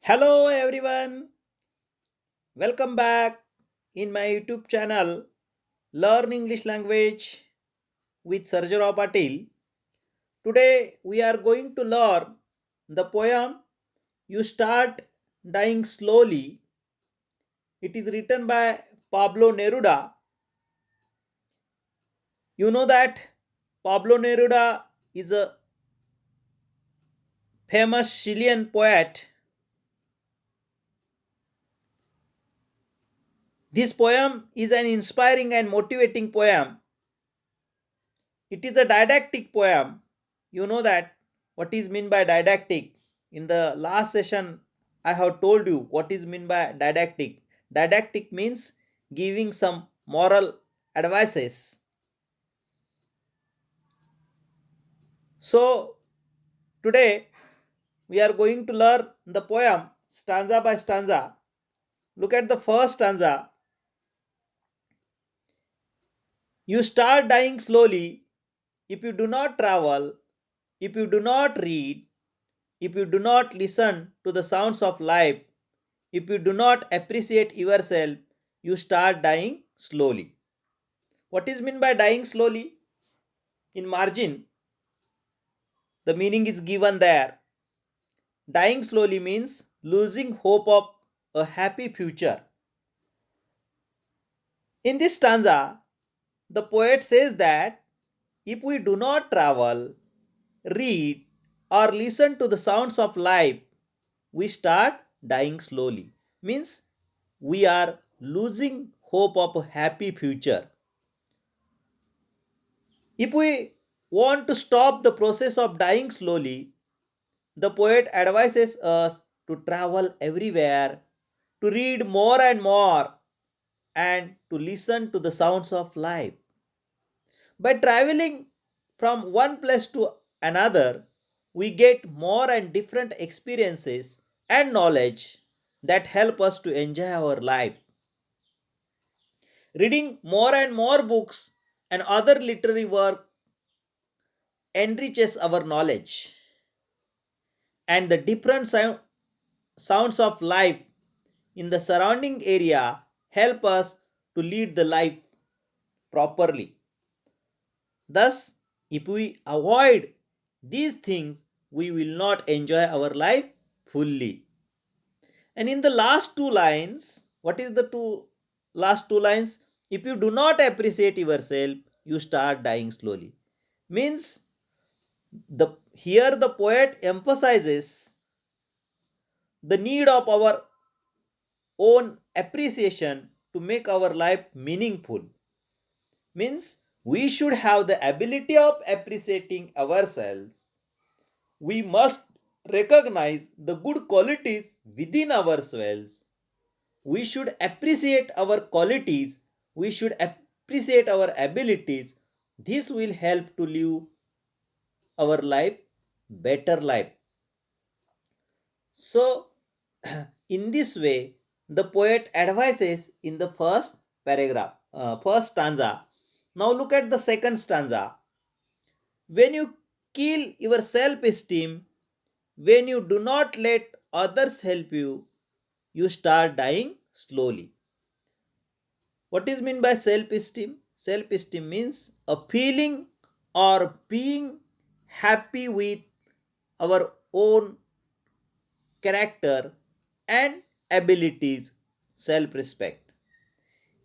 Hello everyone, welcome back in my YouTube channel Learn English Language with Sarjarao Patil. Today we are going to learn the poem You Start Dying Slowly. It is written by Pablo Neruda. You know that Pablo Neruda is a famous Chilean poet. This poem is an inspiring and motivating poem. It is a didactic poem. You know that what is meant by didactic. In the last session, I have told you what is meant by didactic. Didactic means giving some moral advices. So today we are going to learn the poem stanza by stanza. Look at the first stanza. You start dying slowly if you do not travel, if you do not read, if you do not listen to the sounds of life, if you do not appreciate yourself, you start dying slowly. What is meant by dying slowly? In margin, the meaning is given there. Dying slowly means losing hope of a happy future. In this stanza, the poet says that if we do not travel, read, or listen to the sounds of life, we start dying slowly. Means we are losing hope of a happy future. If we want to stop the process of dying slowly, the poet advises us to travel everywhere, to read more and more, and to listen to the sounds of life. By traveling from one place to another, we get more and different experiences and knowledge that help us to enjoy our life. Reading more and more books and other literary work enriches our knowledge, and the different sounds of life in the surrounding area help us to lead the life properly. Thus, if we avoid these things, we will not enjoy our life fully. And in the last two lines, what is the two last two lines? If you do not appreciate yourself, you start dying slowly. Means the here the poet emphasizes the need of our own appreciation to make our life meaningful. Means we should have the ability of appreciating ourselves. We must recognize the good qualities within ourselves. We should appreciate our qualities. We should appreciate our abilities. This will help to live our life better life. So in this way, the poet advises in the first paragraph, first stanza. Now look at the second stanza. When you kill your self esteem, when you do not let others help you, you start dying slowly. What is meant by self esteem? Self esteem means a feeling or being happy with our own character and abilities, self respect.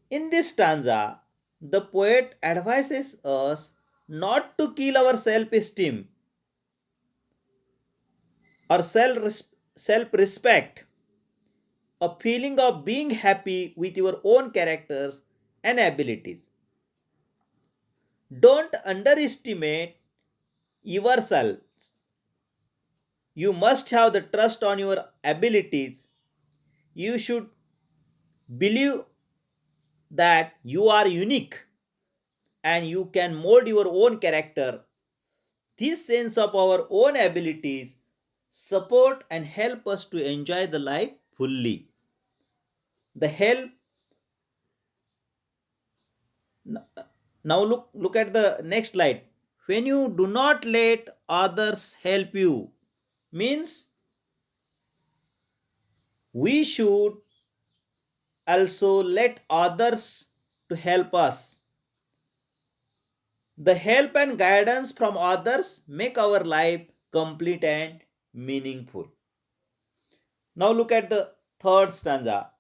In this stanza, the poet advises us not to kill our self esteem or self respect, a feeling of being happy with your own characters and abilities. Don't underestimate yourselves. You must have the trust on your abilities. You should believe that you are unique and you can mold your own character. This sense of our own abilities support and help us to enjoy the life fully. The help Now look at the next slide. When you do not let others help you means We should also let others to help us. The help and guidance from others make our life complete and meaningful. Now look at the third stanza.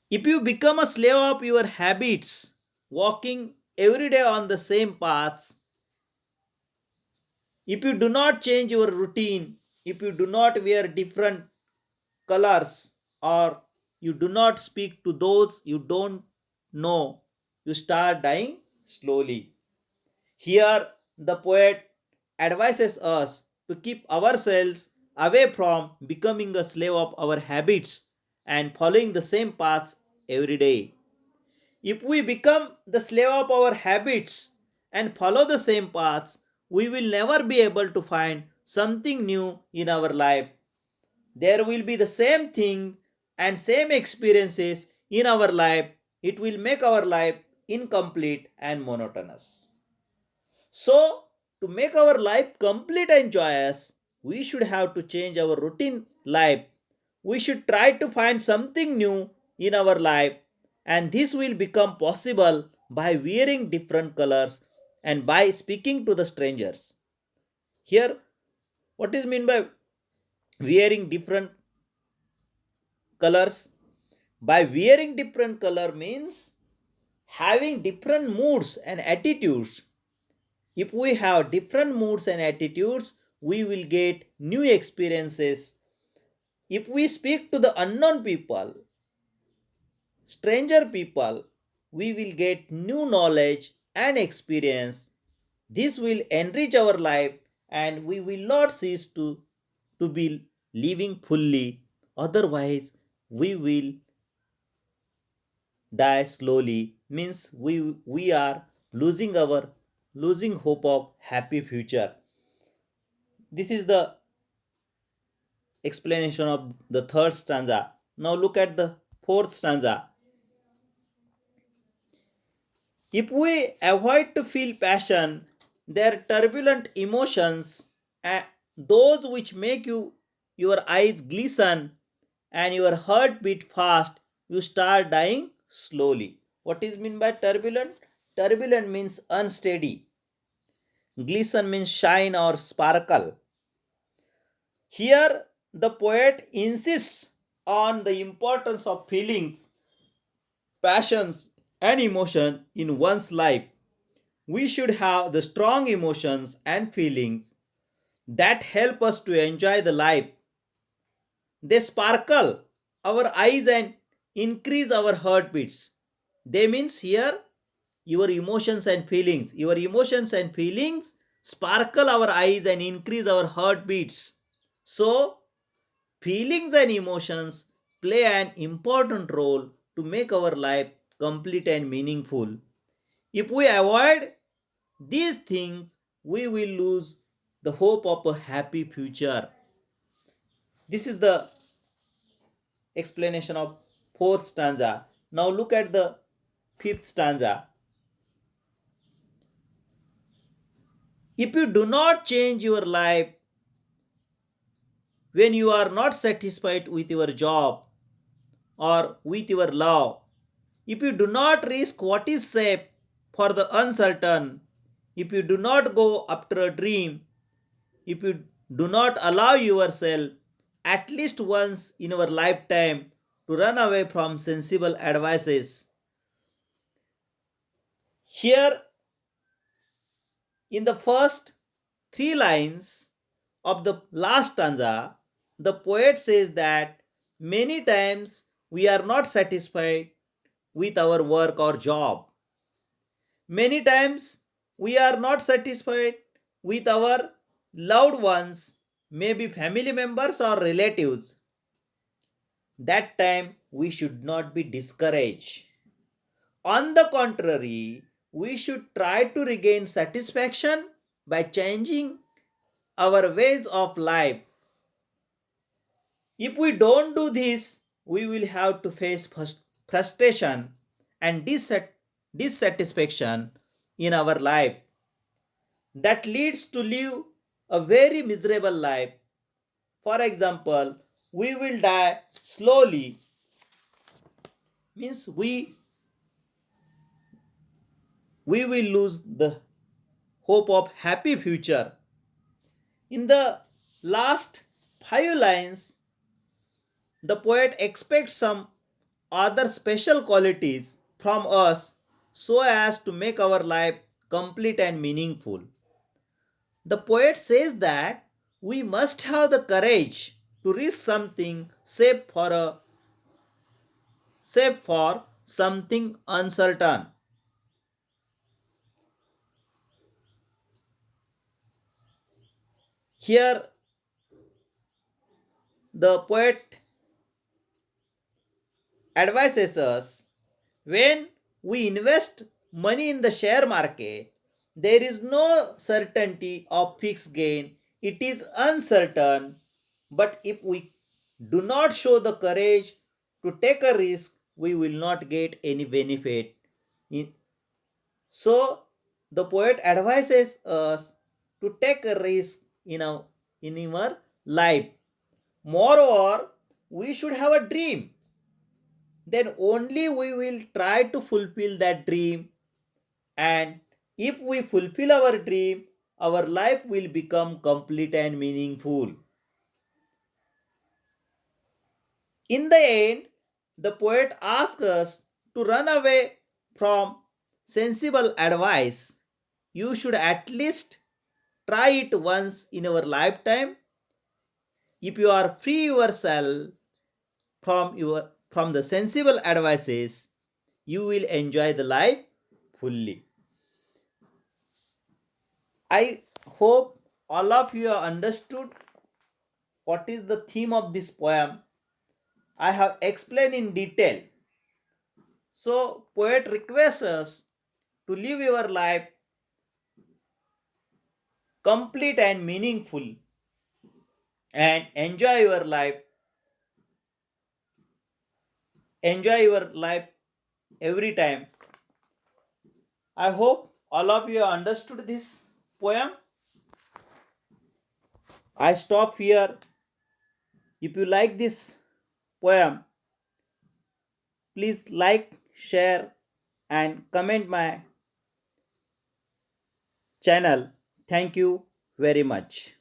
If you become a slave of your habits, walking every day on the same paths, if you do not change your routine, if you do not wear different colors, or you do not speak to those you don't know, you start dying slowly. Here, the poet advises us to keep ourselves away from becoming a slave of our habits and following the same paths every day. If we become the slave of our habits and follow the same paths, we will never be able to find something new in our life. There will be the same thing and same experiences in our life. It will make our life incomplete and monotonous. So, to make our life complete and joyous, we should have to change our routine life. We should try to find something new in our life, and this will become possible by wearing different colors and by speaking to the strangers. Here, what is mean by wearing different colors? By wearing different color means having different moods and attitudes. If we have different moods and attitudes, we will get new experiences. If we speak to the unknown people, stranger people, we will get new knowledge and experience. This will enrich our life and we will not cease to be living fully. Otherwise, we will die slowly, means we are losing hope of happy future. This is the explanation of the third stanza. Now look at the fourth stanza. If we avoid to feel passion, their turbulent emotions, those which make your eyes glisten and your heart beat fast, you start dying slowly. What is mean by turbulent? Turbulent means unsteady. Glisten means shine or sparkle. Here, the poet insists on the importance of feelings, passions, and emotion in one's life. We should have the strong emotions and feelings that help us to enjoy the life. They sparkle our eyes and increase our heartbeats. They means here your emotions and feelings. Your emotions and feelings sparkle our eyes and increase our heartbeats. So, feelings and emotions play an important role to make our life complete and meaningful. If we avoid these things, we will lose the hope of a happy future. This is the explanation of fourth stanza. Now look at the fifth stanza. If you do not change your life when you are not satisfied with your job or with your love, if you do not risk what is safe for the uncertain, if you do not go after a dream, if you do not allow yourself at least once in our lifetime to run away from sensible advices. Here, in the first three lines of the last stanza, the poet says that many times we are not satisfied with our work or job. Many times we are not satisfied with our loved ones, maybe family members or relatives. That time we should not be discouraged. On the contrary, we should try to regain satisfaction by changing our ways of life. If we don't do this, we will have to face frustration and dissatisfaction in our life that leads to live a very miserable life. For example, we will die slowly, means we will lose the hope of happy future. In the last 5 lines, the poet expects some other special qualities from us so as to make our life complete and meaningful. The poet says that we must have the courage to risk something save for something uncertain. Here the poet advises us, when we invest money in the share market, there is no certainty of fixed gain. It is uncertain. But if we do not show the courage to take a risk, we will not get any benefit. So, the poet advises us to take a risk in our life. Moreover, we should have a dream, then only we will try to fulfill that dream. And if we fulfill our dream, our life will become complete and meaningful. In the end, the poet asks us to run away from sensible advice. You should at least try it once in our lifetime. If you are free yourself from the sensible advices, you will enjoy the life fully. I hope all of you have understood what is the theme of this poem. I have explained in detail. So, poet requests us to live your life complete and meaningful and enjoy your life every time. I hope all of you have understood this poem. I stop here. If you like this poem, please like, share, and comment my channel. Thank you very much.